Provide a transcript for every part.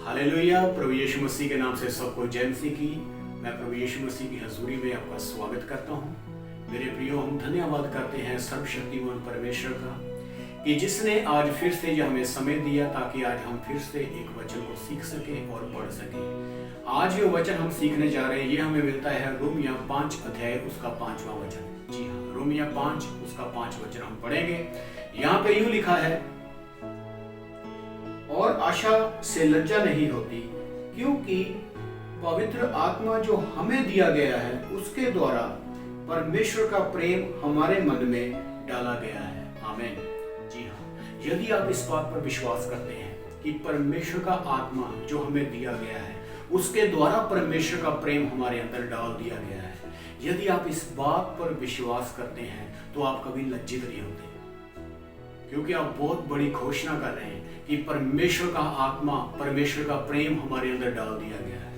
Hallelujah. प्रभु यीशु मसीह के नाम से सबको जय मसीह की। मैं प्रभु यीशु मसीह की हजूरी में आपका स्वागत करता हूँ। मेरे प्रियो, हम धन्यवाद करते हैं सर्वशक्तिमान परमेश्वर का कि जिसने आज फिर से ये हमें समय दिया ताकि आज हम फिर से एक वचन को सीख सकें और पढ़ सकें। आज ये वचन हम सीखने जा रहे हैं, ये हमें मिलता है रोमिया 5 अध्याय उसका 5वां वचन। जी हाँ, रोमिया 5 उसका 5 वचन हम पढ़ेंगे। यहाँ पे यूं लिखा है, और आशा से लज्जा नहीं होती, क्योंकि पवित्र आत्मा जो हमें दिया गया है उसके द्वारा परमेश्वर का प्रेम हमारे मन में डाला गया है। आमीन। जी हाँ, यदि आप इस बात पर विश्वास करते हैं कि परमेश्वर का आत्मा जो हमें दिया गया है उसके द्वारा परमेश्वर का प्रेम हमारे अंदर डाल दिया गया है, यदि आप इस बात पर विश्वास करते हैं तो आप कभी लज्जित नहीं होते, क्योंकि आप बहुत बड़ी घोषणा कर रहे हैं कि परमेश्वर का आत्मा, परमेश्वर का प्रेम हमारे अंदर डाल दिया गया है।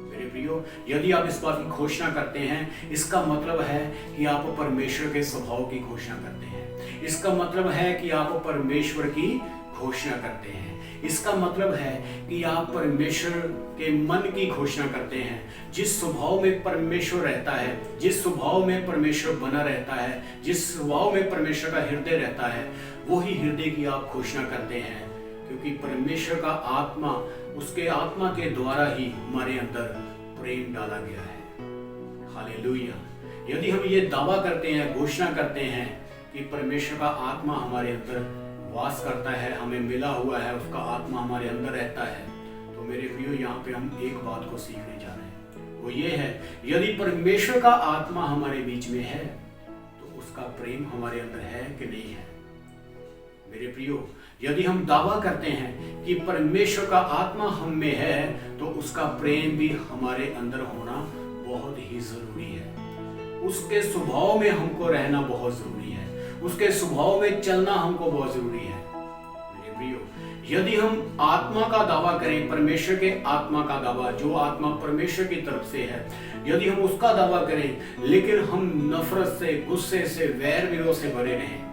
मेरे प्रियो, यदि आप इस बात की घोषणा करते हैं, इसका मतलब है कि आप परमेश्वर के स्वभाव की घोषणा करते हैं। इसका मतलब है कि आप परमेश्वर की घोषणा करते हैं। इसका मतलब है कि आप परमेश्वर के मन की घोषणा करते हैं। जिस स्वभाव में परमेश्वर रहता है, जिस स्वभाव में परमेश्वर बना रहता है, जिस स्वभाव में परमेश्वर का हृदय रहता है, वही हृदय की आप घोषणा करते हैं, क्योंकि परमेश्वर का आत्मा, उसके आत्मा के द्वारा ही हमारे अंदर प्रेम डाला गया है। हालेलुया। यदि हम ये दावा करते हैं, घोषणा करते हैं कि परमेश्वर का आत्मा हमारे अंदर वास करता है, हमें मिला हुआ है, उसका आत्मा हमारे अंदर रहता है, तो मेरे प्रियो, यहाँ पे हम एक बात को सीखने जा रहे हैं। वो ये है, यदि परमेश्वर का आत्मा हमारे बीच में है तो उसका प्रेम हमारे अंदर है कि नहीं है। मेरे प्रियो, यदि हम दावा करते हैं कि परमेश्वर का आत्मा हम में है तो उसका प्रेम भी हमारे अंदर होना बहुत ही जरूरी है। उसके स्वभाव में हमको रहना बहुत जरूरी है, उसके स्वभाव में चलना हमको बहुत जरूरी है। मेरे प्रियो, यदि हम आत्मा का दावा करें, परमेश्वर के आत्मा का दावा, जो आत्मा परमेश्वर की तरफ से है, यदि हम उसका दावा करें लेकिन हम नफरत से, गुस्से से, वैर विरोध से भरे रहें,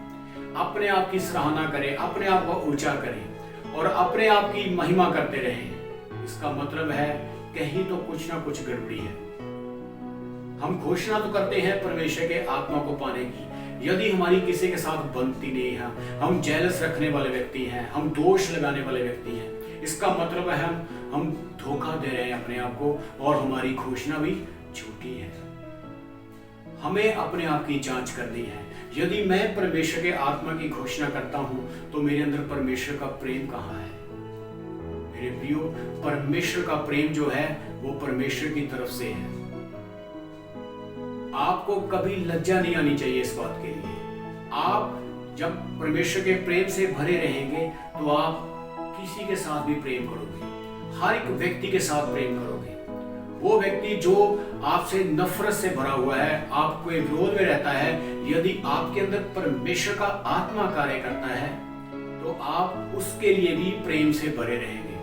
अपने आप की सराहना करें, अपने आप को ऊंचा करें और अपने आप की महिमा करते रहें, इसका मतलब है कहीं तो कुछ ना कुछ गड़बड़ी है। हम घोषणा तो करते हैं परमेश्वर के आत्मा को पाने की, यदि हमारी किसी के साथ बनती नहीं है, हम जेलस रखने वाले व्यक्ति हैं, हम दोष लगाने वाले व्यक्ति हैं, इसका मतलब है हम धोखा दे रहे हैं अपने आप को और हमारी घोषणा भी झूठी है। हमें अपने आप की जांच करनी है। यदि मैं परमेश्वर के आत्मा की घोषणा करता हूं तो मेरे अंदर परमेश्वर का प्रेम कहाँ है। मेरे प्रियो, परमेश्वर का प्रेम जो है वो परमेश्वर की तरफ से है। आपको कभी लज्जा नहीं आनी चाहिए इस बात के लिए। आप जब परमेश्वर के प्रेम से भरे रहेंगे तो आप किसी के साथ भी प्रेम करोगे, हर एक व्यक्ति के साथ प्रेम करोगे। वो व्यक्ति जो आपसे नफरत से भरा हुआ है, आपके विरोध में रहता है, यदि आपके अंदर परमेश्वर का आत्मा कार्य करता है तो आप उसके लिए भी प्रेम से भरे रहेंगे,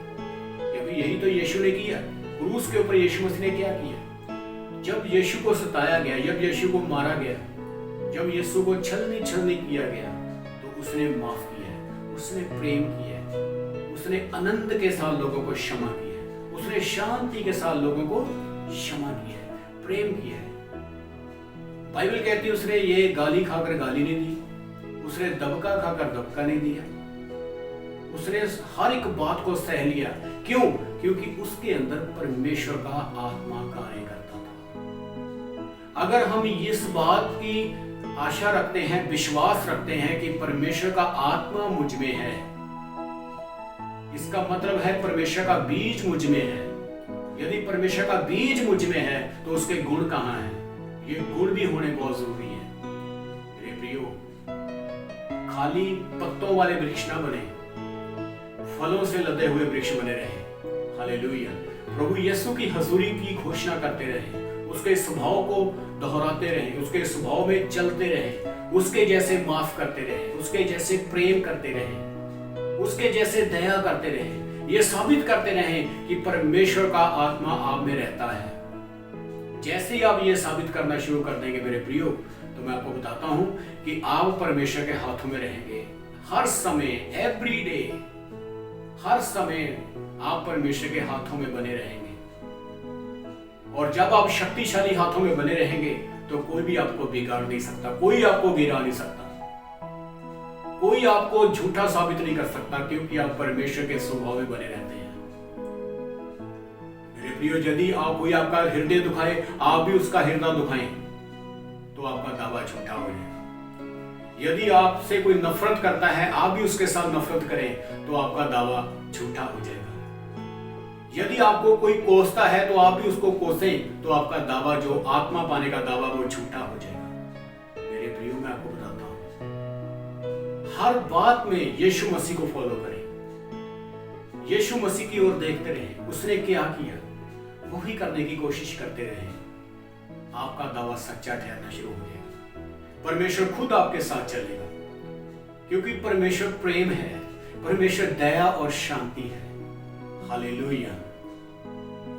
क्योंकि यही तो यीशु ने किया। क्रूस के ऊपर यीशु मसीह ने क्या किया? जब यीशु को सताया गया, जब यीशु को मारा गया, जब यीशु को छलनी किया गया, तो उसने माफ किया, उसने प्रेम किया, उसने आनंद के साथ लोगों को क्षमा किया, उसने शांति के साथ लोगों को क्षमा किया, प्रेम किया है। बाइबल कहती है उसने ये गाली खाकर गाली नहीं दी, उसने दबका खाकर दबका नहीं दिया, उसने हर एक बात को सह लिया। क्यों? क्योंकि उसके अंदर परमेश्वर का आत्मा कार्य करता था। अगर हम इस बात की आशा रखते हैं, विश्वास रखते हैं कि परमेश्वर का आत्मा मुझ में है, इसका मतलब है परमेश्वर का बीज मुझ में है। यदि परमेश्वर का बीज मुझ में है तो उसके गुण कहाँ हैं? ये गुण भी होने बहुत जरूरी है। मेरे प्रियो, खाली पत्तों वाले वृक्ष ना बने, फलों से लदे हुए वृक्ष बने रहे। हालेलुया। प्रभु यीशु की हजूरी की घोषणा करते रहे, उसके स्वभाव को दोहराते रहे, उसके स्वभाव में चलते रहे, उसके जैसे माफ करते रहे, उसके जैसे प्रेम करते रहे, उसके जैसे दया करते रहे, ये साबित करते रहे कि परमेश्वर का आत्मा आप में रहता है। जैसे ही आप ये साबित करना शुरू कर देंगे मेरे प्रियो, तो मैं आपको बताता हूं कि आप परमेश्वर के हाथों में रहेंगे हर समय, एवरी डे। हर समय आप परमेश्वर के हाथों में बने रहेंगे। और जब आप शक्तिशाली हाथों में बने रहेंगे तो कोई भी आपको बिगाड़ नहीं सकता, कोई आपको गिरा नहीं सकता, कोई आपको झूठा साबित नहीं कर सकता, क्योंकि आप परमेश्वर के स्वभाव में बने रहते हैं। मेरे प्रियो, यदि आप कोई आपका हृदय दुखाए, आप भी उसका हृदय दुखाएं, तो आपका दावा झूठा हो जाएगा। यदि आपसे कोई नफरत करता है, आप भी उसके साथ नफरत करें, तो आपका दावा झूठा हो जाएगा। यदि आपको कोई कोसता है तो आप भी उसको कोसें, तो आपका दावा, जो आत्मा पाने का दावा, वो झूठा हो जाएगा। मेरे प्रियो, मैं आपको बताता हूं, हर बात में यीशु मसीह को फॉलो करें, यीशु मसीह की ओर देखते रहें। उसने क्या किया वही करने की कोशिश करते रहें, आपका दावा सच्चा ठहरना शुरू हो जाएगा। परमेश्वर खुद आपके साथ चलेगा, क्योंकि परमेश्वर प्रेम है, परमेश्वर दया और शांति है। हालेलुया।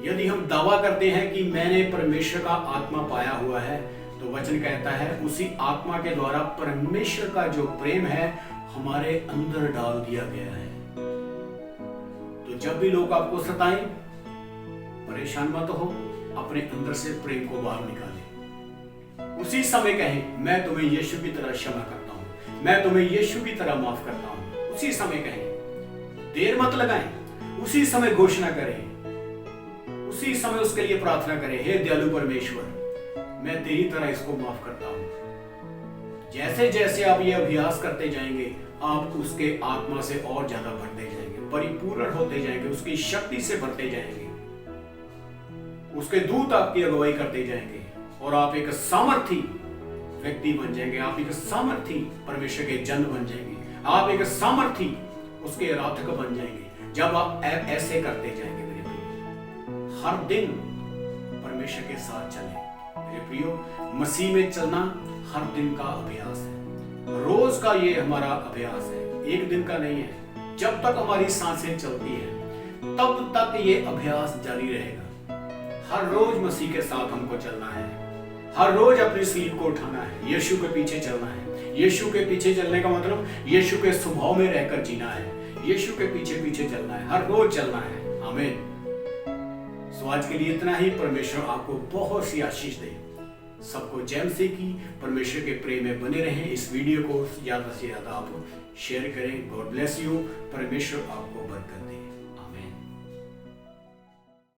यदि हम दावा करते हैं कि मैंने परमेश्वर का आत्मा पाया हुआ है, तो वचन कहता है उसी आत्मा के द्वारा परमेश्वर का जो प्रेम है हमारे अंदर डाल दिया गया है। तो जब भी लोग आपको सताएं, परेशान मत हो, अपने अंदर से प्रेम को बाहर निकालें। उसी समय कहें, मैं तुम्हें यीशु की तरह क्षमा करता हूं, मैं तुम्हें यीशु की तरह माफ करता हूं। उसी समय कहें, देर मत लगाएं, उसी समय घोषणा करें, उसी समय उसके लिए प्रार्थना करें, हे दयालु परमेश्वर, मैं तेरी तरह इसको माफ करता हूं। जैसे जैसे आप ये अभ्यास करते जाएंगे, आप उसके आत्मा से और ज्यादा भरते जाएंगे, परिपूर्ण होते जाएंगे, उसकी शक्ति से भरते जाएंगे, उसके दूत आपकी अगुवाई करते जाएंगे, और आप एक सामर्थी व्यक्ति बन जाएंगे, आप एक सामर्थी परमेश्वर के जन बन जाएंगे, आप एक सामर्थी उसके आराधक बन जाएंगे। जब आप ऐसे करते जाएंगे मेरे प्रियो, हर दिन परमेश्वर के साथ चलें। मेरे प्रियो, मसीह में चलना हर दिन का अभ्यास है, रोज का ये हमारा अभ्यास है, एक दिन का नहीं है। जब तक हमारी सांसें चलती हैं तब तक ये अभ्यास जारी रहेगा। हर रोज मसीह के साथ हमको चलना है, हर रोज अपनी सीट को उठाना है, यीशु के पीछे चलना है। यीशु के पीछे चलने का मतलब यीशु के स्वभाव में रहकर जीना है, यीशु के पीछे पीछे चलना है, हर रोज चलना है। आमीन। सो आज के लिए इतना ही। परमेश्वर आपको बहुत सी आशीष दे। सबको जय मसीह की। परमेश्वर के प्रेम में बने रहें। इस वीडियो को ज्यादा से ज्यादा आप शेयर करें। God bless you. परमेश्वर आपको बरकत दे।